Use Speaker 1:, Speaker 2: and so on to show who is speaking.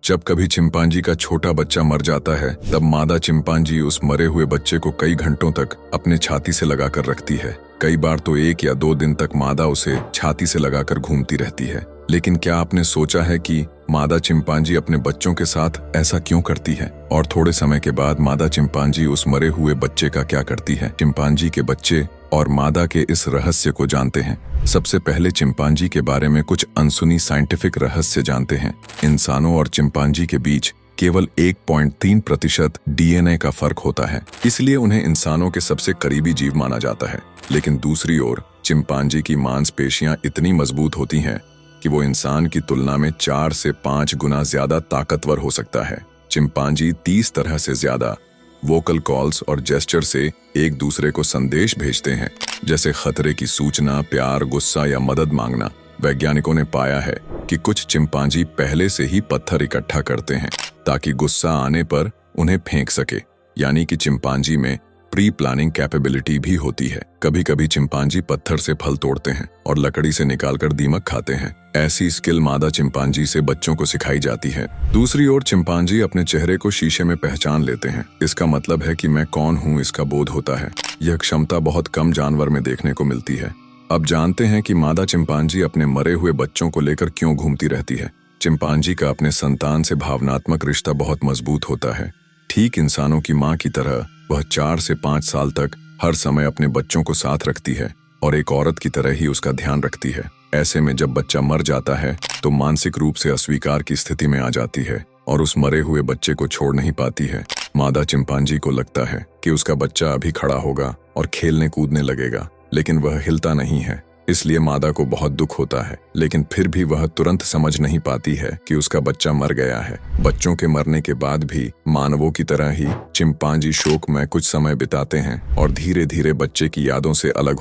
Speaker 1: जब कभी चिंपांजी का छोटा बच्चा मर जाता है तब मादा चिंपांजी उस मरे हुए बच्चे को कई घंटों तक अपने छाती से लगाकर रखती है। कई बार तो 1 या 2 दिन तक मादा उसे छाती से लगाकर घूमती रहती है। लेकिन क्या आपने सोचा है कि मादा चिंपांजी अपने बच्चों के साथ ऐसा क्यों करती है? और थोड़े समय के बाद मादा चिंपांजी उस मरे हुए बच्चे का क्या करती है? चिंपांजी के बच्चे और मादा के इस रहस्य को जानते हैं। सबसे पहले चिंपांजी के बारे में कुछ अनसुनी साइंटिफिक रहस्य जानते हैं। इंसानों और चिंपांजी के बीच केवल 1.3% डीएनए का फर्क होता है, इसलिए उन्हें इंसानों के सबसे करीबी जीव माना जाता है। लेकिन दूसरी ओर चिंपांजी की मांसपेशियां इतनी मजबूत होती हैं कि वो इंसान की तुलना में 4 से 5 गुना ज्यादा ताकतवर हो सकता है। चिंपांजी 30 तरह से ज्यादा वोकल कॉल्स और जेस्चर से एक दूसरे को संदेश भेजते हैं, जैसे खतरे की सूचना, प्यार, गुस्सा या मदद मांगना। वैज्ञानिकों ने पाया है कि कुछ चिंपांजी पहले से ही पत्थर इकट्ठा करते हैं ताकि गुस्सा आने पर उन्हें फेंक सके, यानी कि चिंपांजी में प्री प्लानिंग कैपेबिलिटी भी होती है। कभी कभी चिंपांजी पत्थर से फल तोड़ते हैं और लकड़ी से निकालकर दीमक खाते हैं। ऐसी स्किल मादा चिंपांजी से बच्चों को सिखाई जाती है। दूसरी ओर चिंपांजी अपने चेहरे को शीशे में पहचान लेते हैं। इसका मतलब है कि मैं कौन हूँ इसका बोध होता है। यह क्षमता बहुत कम जानवर में देखने को मिलती है। अब जानते हैं कि मादा चिंपांजी अपने मरे हुए बच्चों को लेकर क्यों घूमती रहती है। चिंपांजी का अपने संतान से भावनात्मक रिश्ता बहुत मजबूत होता है। ठीक इंसानों की माँ की तरह वह 4 से 5 साल तक हर समय अपने बच्चों को साथ रखती है और एक औरत की तरह ही उसका ध्यान रखती है। ऐसे में जब बच्चा मर जाता है तो मानसिक रूप से अस्वीकार की स्थिति में आ जाती है और उस मरे हुए बच्चे को छोड़ नहीं पाती है। मादा चिंपांजी को लगता है कि उसका बच्चा अभी खड़ा होगा और खेलने कूदने लगेगा, लेकिन वह हिलता नहीं है। इसलिए मादा को बहुत दुख होता है, लेकिन फिर भी वह तुरंत समझ नहीं पाती है कि उसका बच्चा मर गया है। बच्चों के मरने के बाद भी मानवों की तरह ही चिंपांजी शोक में कुछ समय बिताते हैं और धीरे धीरे बच्चे की यादों से अलग